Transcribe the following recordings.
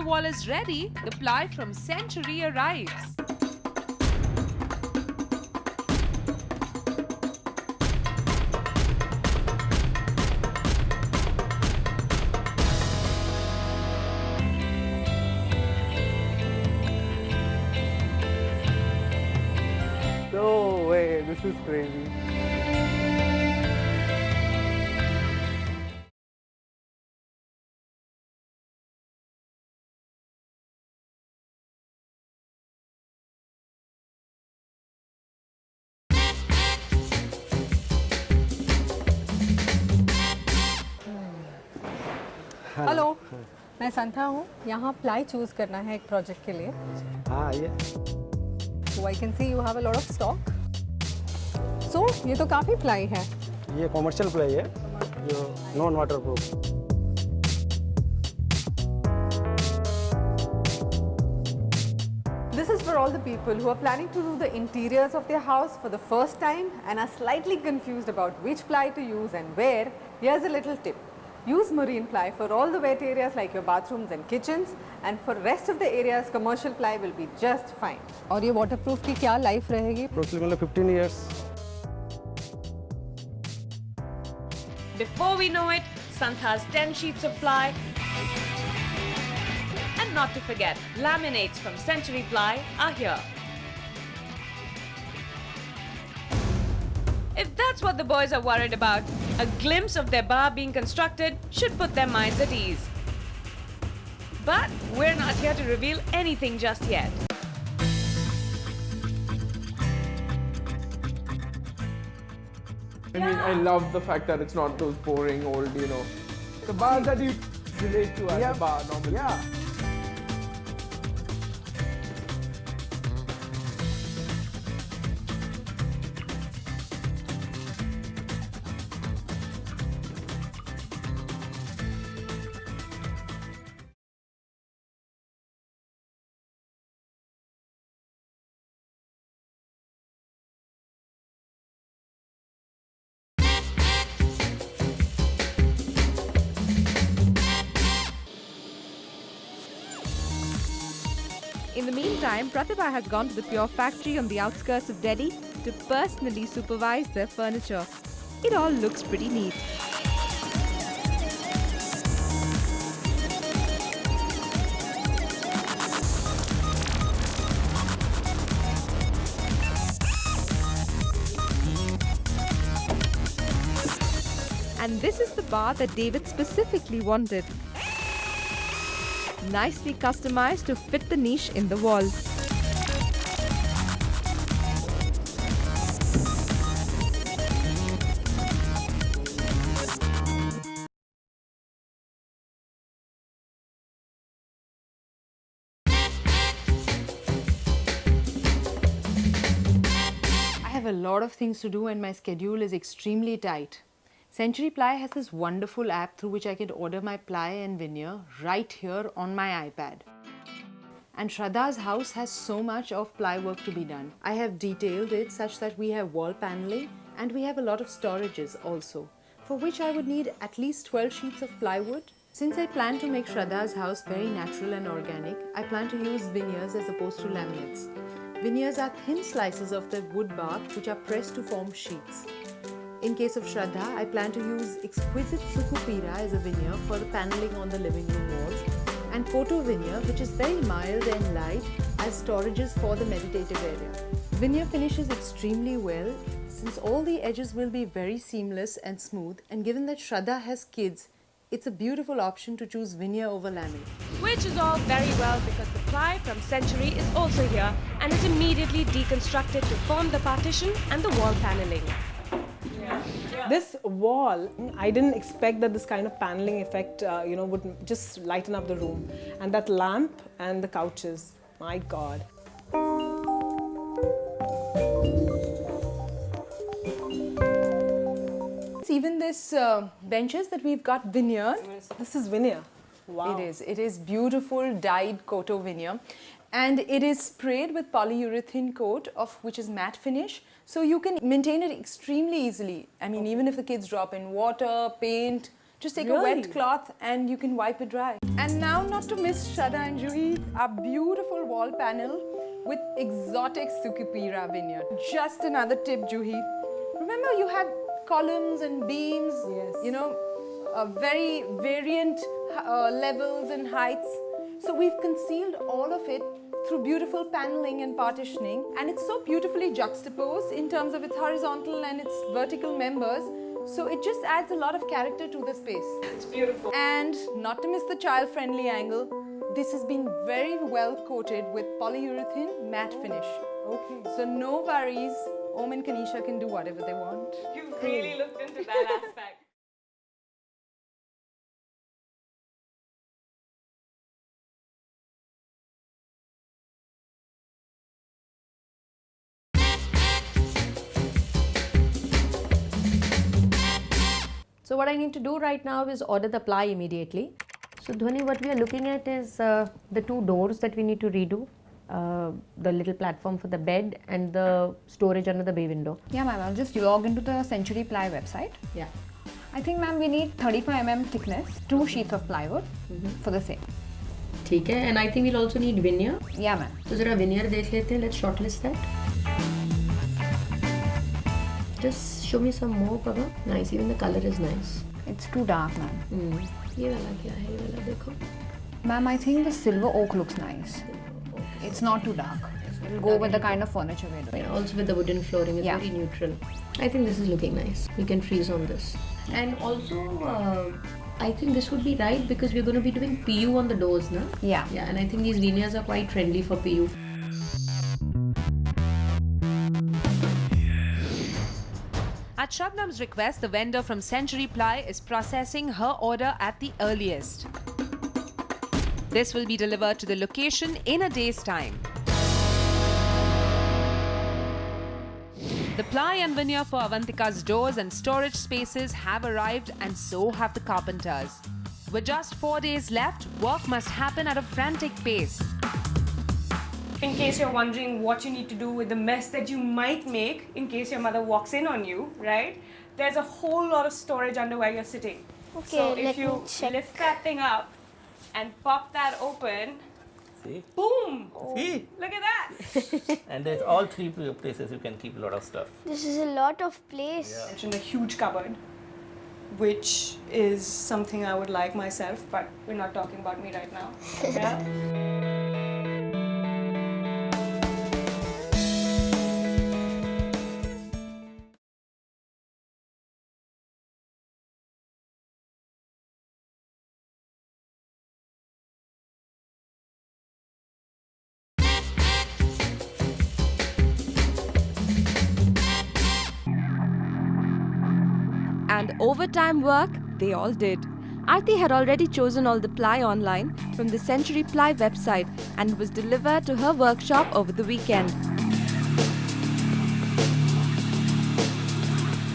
the wall is ready, the ply from Century arrives. No way, this is crazy. Hello, मैं संथा हूँ। यहाँ ply choose करना है एक प्रोजेक्ट के लिए। हाँ ये। So I can see you have a lot of stock. So ये तो काफ़ी प्लाई है। ये कॉमर्शियल प्लाई है, जो non waterproof. This is for all the people who are planning to do the interiors of their house for the first time and are slightly confused about which ply to use and where. Here's a little tip. Use marine ply for all the wet areas like your bathrooms and kitchens, and for rest of the areas commercial ply will be just fine. और ये waterproof की क्या life रहेगी? Approximately 15 years. Before we know it, Santha's 10 sheets of ply. And not to forget, laminates from Century Ply are here. If that's what the boys are worried about, a glimpse of their bar being constructed should put their minds at ease. But we're not here to reveal anything just yet. I mean, I love the fact that it's not those boring old, the bars that you relate to as a bar normally. Yeah. In the meantime, Pratibha has gone to the Pure Factory on the outskirts of Delhi to personally supervise their furniture. It all looks pretty neat. And this is the bar that David specifically wanted. Nicely customized to fit the niche in the wall. I have a lot of things to do and my schedule is extremely tight. Century Ply has this wonderful app through which I can order my ply and veneer right here on my iPad. And Shraddha's house has so much of ply work to be done. I have detailed it such that we have wall paneling and we have a lot of storages also, for which I would need at least 12 sheets of plywood. Since I plan to make Shraddha's house very natural and organic, I plan to use veneers as opposed to laminates. Veneers are thin slices of the wood bark which are pressed to form sheets. In case of Shraddha, I plan to use exquisite Sukupira as a veneer for the paneling on the living room walls, and Koto veneer, which is very mild and light, as storages for the meditative area. Veneer finishes extremely well since all the edges will be very seamless and smooth, and given that Shraddha has kids, it's a beautiful option to choose veneer over laminate. Which is all very well because the ply from Century is also here and is immediately deconstructed to form the partition and the wall paneling. This wall, I didn't expect that this kind of paneling effect, would just lighten up the room. And that lamp and the couches, my God. Even this benches that we've got veneer. This is veneer. Wow. It is beautiful dyed Koto veneer. And it is sprayed with polyurethane coat of which is matte finish. So you can maintain it extremely easily. I mean, even if the kids drop in water, paint, Just take a Really? wet cloth and you can wipe it dry. And now, not to miss Shraddha and Juhi, our beautiful wall panel with exotic Sukipira veneer. Just another tip, Juhi. Remember, you had columns and beams, Yes. you know, very variant levels and heights. So we've concealed all of it through beautiful paneling and partitioning, and it's so beautifully juxtaposed in terms of its horizontal and its vertical members. So it just adds a lot of character to the space. It's beautiful. And not to miss the child-friendly angle, this has been very well coated with polyurethane matte finish. Okay. So no worries, Om and Kanisha can do whatever they want. You really looked into that aspect. So what I need to do right now is order the ply immediately. So Dhwani, what we are looking at is the two doors that we need to redo. The little platform for the bed and the storage under the bay window. Yeah, ma'am, I'll just log into the Century Ply website. Yeah. I think, ma'am, we need 35 mm thickness, 2 sheets of plywood for the same. ठीक है, and I think we'll also need veneer. Yeah, ma'am. तो जरा veneer देख लेते हैं. Let's shortlist that. Just show me some more, Papa. Nice, even the color is nice. It's too dark, ma'am. ये वाला क्या है? ये वाला देखो. Ma'am, I think the silver oak looks nice. It's not too dark. We'll go with the kind of furniture we're doing. Yeah, also with the wooden flooring, it's Yeah. very neutral. I think this is looking nice. You can freeze on this. And also, I think this would be right because we're going to be doing PU on the doors, na? Yeah. Yeah, and I think these veneers are quite trendy for PU. At Shabnam's request, the vendor from Century Ply is processing her order at the earliest. This will be delivered to the location in a day's time. The ply and veneer for Avantika's doors and storage spaces have arrived, and so have the carpenters. With just 4 days left, work must happen at a frantic pace. In case you're wondering what you need to do with the mess that you might make in case your mother walks in on you, right? There's a whole lot of storage under where you're sitting. Okay, so let if me you check. lift that thing up and pop that open, See? boom! See? Look at that! And there's all three places you can keep a lot of stuff. This is a lot of place. Mentioned a huge cupboard, which is something I would like myself, but we're not talking about me right now. Yeah? And overtime work they all did. Aarti had already chosen all the ply online from the Century Ply website and was delivered to her workshop over the weekend.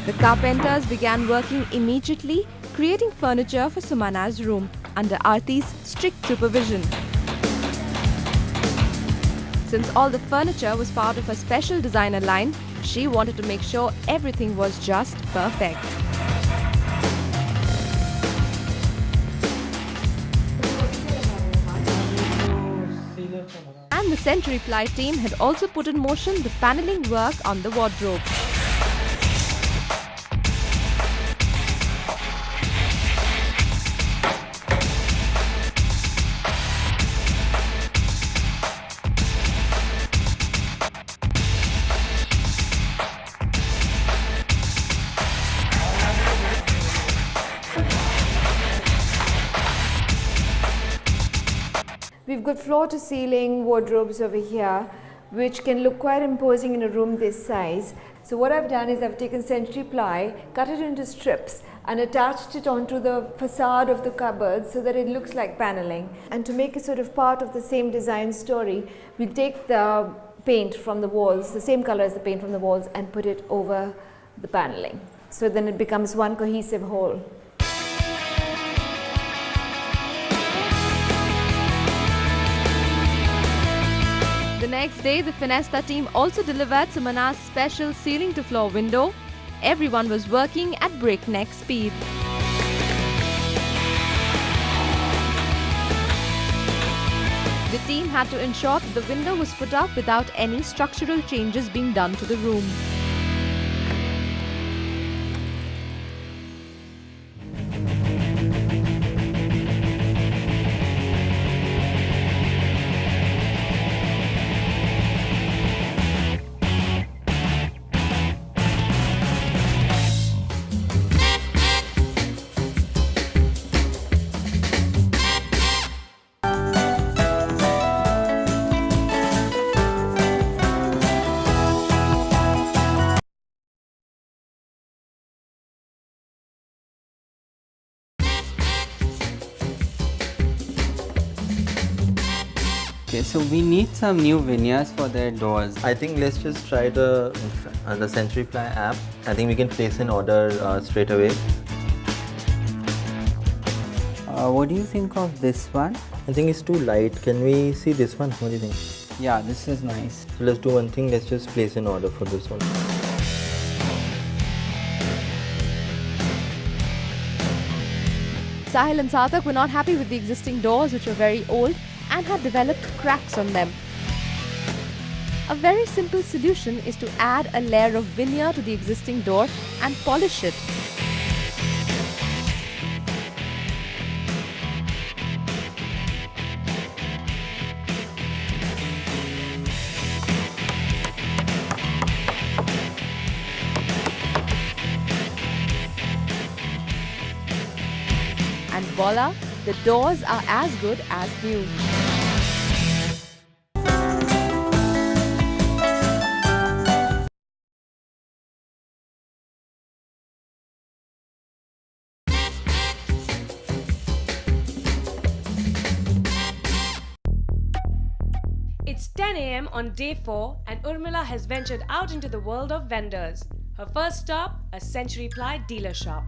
The carpenters began working immediately, creating furniture for Sumana's room under Aarti's strict supervision. Since all the furniture was part of her special designer line, she wanted to make sure everything was just perfect. And the Century Ply team had also put in motion the paneling work on the wardrobe. We've got floor-to-ceiling wardrobes over here, which can look quite imposing in a room this size. So what I've done is I've taken Century Ply, cut it into strips and attached it onto the facade of the cupboard so that it looks like paneling. And to make it sort of part of the same design story, we'll take the paint from the walls, the same color as the paint from the walls, and put it over the paneling. So then it becomes one cohesive whole. The next day, the Finesta team also delivered Sumana's special ceiling-to-floor window. Everyone was working at breakneck speed. team had to ensure that the window was put up without any structural changes being done to the room. Okay, so we need some new veneers for their doors. I think let's just try the Century Ply app. I think we can place an order straight away. What do you think of this one? I think it's too light. Can we see this one? What do you think? Yeah, this is nice. So let's do one thing. Let's just place an order for this one. Sahil and Sarthak were not happy with the existing doors, which were very old and had developed cracks on them. A very simple solution is to add a layer of veneer to the existing door and polish it. And voila, the doors are as good as new. It's 10 a.m. on day 4 and Urmila has ventured out into the world of vendors. Her first stop, a Century Ply dealer shop.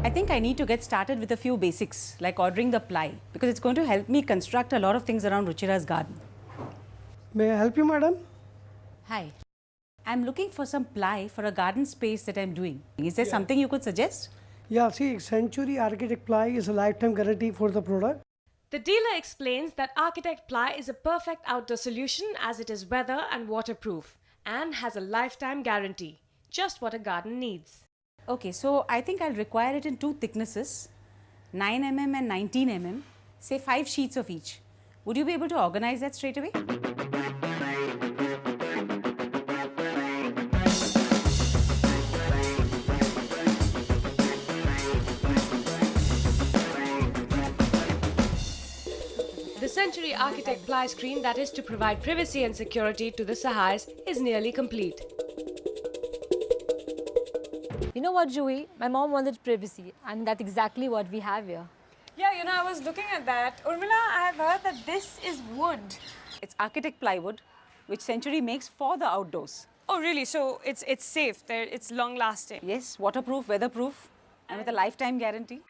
I think I need to get started with a few basics like ordering the ply because it's going to help me construct a lot of things around Ruchira's garden. May I help you, madam? Hi. I'm looking for some ply for a garden space that I'm doing. Is there something you could suggest? Yeah, see, Century Architect Ply is a lifetime guarantee for the product. The dealer explains that Architect Ply is a perfect outdoor solution as it is weather and waterproof and has a lifetime guarantee. Just what a garden needs. Okay, so I think I'll require it in two thicknesses, 9 mm and 19 mm, say 5 sheets of each. Would you be able to organize that straight away? The Century Architect Ply screen that is to provide privacy and security to the Sahais is nearly complete. You know what, Joey? My mom wanted privacy, and that's exactly what we have here. Yeah, you know, I was looking at that. Urmila, I have heard that this is wood. It's architect plywood, which Century makes for the outdoors. Oh, really? So it's safe. It's long lasting. Yes, waterproof, weatherproof, and with a lifetime guarantee.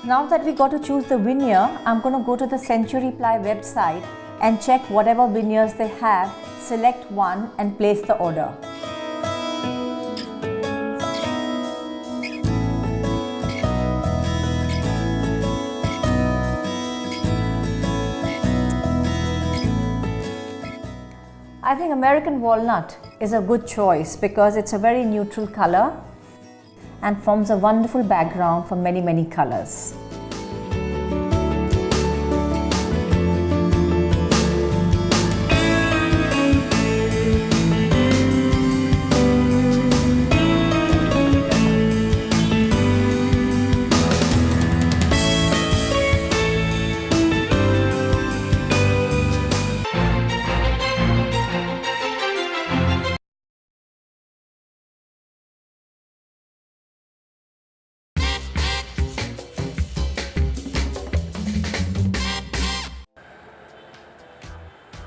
Now that we got to choose the veneer, I'm going to go to the Century Ply website and check whatever veneers they have, select one and place the order. I think American walnut is a good choice because it's a very neutral color and forms a wonderful background for many, many colors.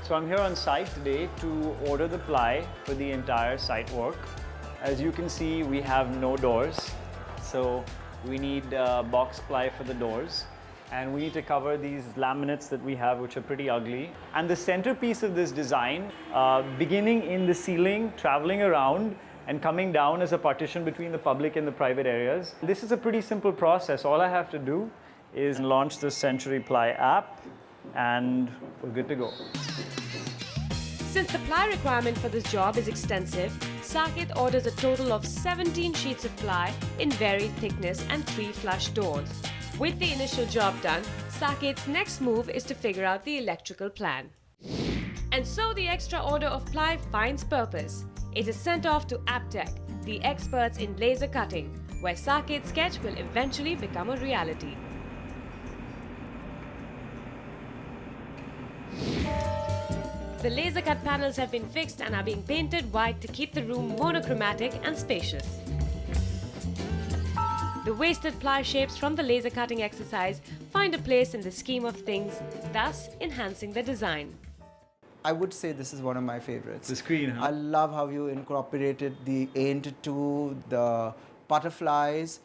So I'm here on site today to order the ply for the entire site work. As you can see, we have no doors, so we need box ply for the doors. And we need to cover these laminates that we have, which are pretty ugly. And the centerpiece of this design, beginning in the ceiling, traveling around, and coming down as a partition between the public and the private areas. This is a pretty simple process. All I have to do is launch the Century Ply app, and we're good to go. Since the ply requirement for this job is extensive, Saket orders a total of 17 sheets of ply in varied thickness and 3 flush doors. With the initial job done, Saket's next move is to figure out the electrical plan. And so the extra order of ply finds purpose. It is sent off to Aptech, the experts in laser cutting, where Saket's sketch will eventually become a reality. The laser cut panels have been fixed and are being painted white to keep the room monochromatic and spacious. The wasted ply shapes from the laser cutting exercise find a place in the scheme of things, thus enhancing the design. I would say this is one of my favorites. The screen, huh? I love how you incorporated the end to the butterflies.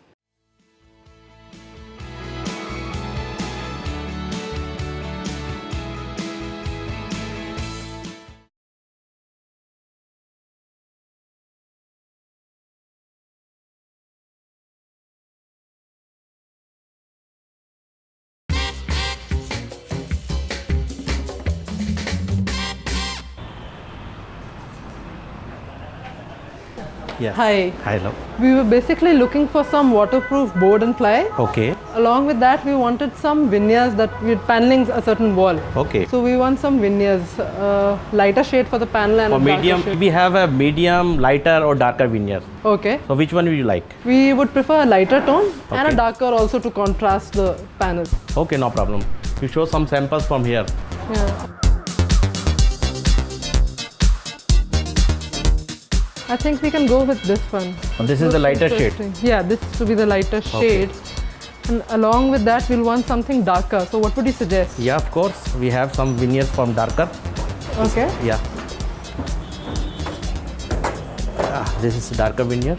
Yeah. Hi. Hi, love. We were basically looking for some waterproof board and ply. Okay. Along with that, we wanted some veneers that we're paneling a certain wall. Okay. So we want some veneers, lighter shade for the panel and For a darker medium, shade. we have a medium, lighter or darker veneer. Okay. So which one would you like? We would prefer a lighter tone and Okay. a darker also to contrast the panels. Okay, no problem. You show some samples from here. Yeah. I think we can go with this one. This is the lighter shade. Interesting. Yeah, this to be the lighter shade. And along with that, we'll want something darker. So what would you suggest? Yeah, of course. We have some veneers from darker. Okay. Yeah. This is darker veneer.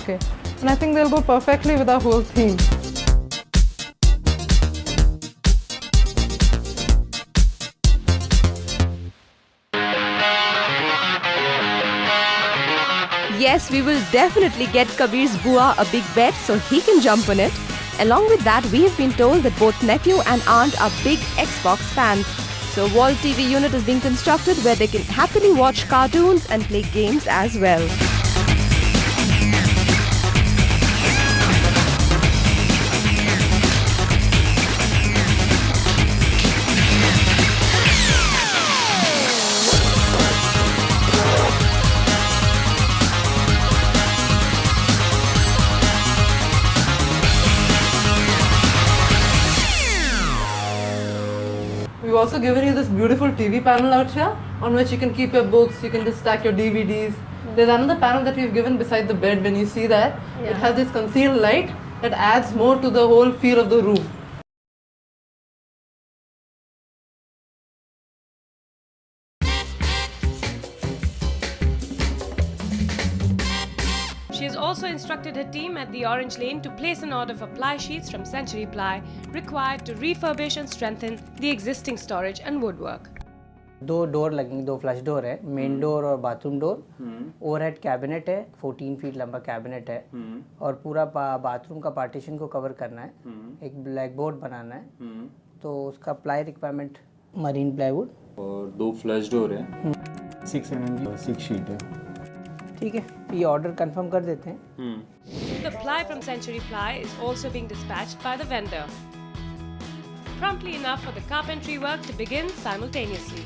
Okay. And I think they'll go perfectly with our whole theme. Yes, we will definitely get Kabir's Bua a big bed so he can jump on it. Along with that, we have been told that both nephew and aunt are big Xbox fans. So a wall TV unit is being constructed where they can happily watch cartoons and play games as well. We've also given you this beautiful TV panel out here on which you can keep your books, you can just stack your DVDs. There's another panel that we've given beside the bed. When you see that, it has this concealed light that adds more to the whole feel of the room. She has also instructed her team at the Orange Lane to place an order for ply sheets from Century Ply required to refurbish and strengthen the existing storage and woodwork. दो door लगेंगे, दो flush door है, main door और bathroom door, overhead cabinet है, 14 feet लंबा cabinet है और पूरा बाथरूम का पार्टीशन को कवर करना है, एक ब्लैक बोर्ड बनाना है, तो उसका प्लाई रिक्वायरमेंट मरीन प्लाईवुड और दो फ्लश डोर है, 6 mm की 6 शीट है। ठीक है, ये ऑर्डर कंफर्म कर देते हैं। The ply from Century Ply is also being dispatched by the vendor. Promptly enough for the carpentry work to begin simultaneously.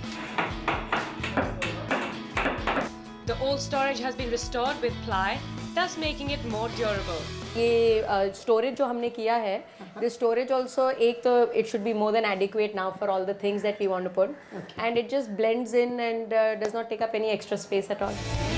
The old storage has been restored with ply, thus making it more durable. ये storage जो हमने किया है, this storage also एक तो it should be more than adequate now for all the things that we want to put, and it just blends in and does not take up any extra space at all.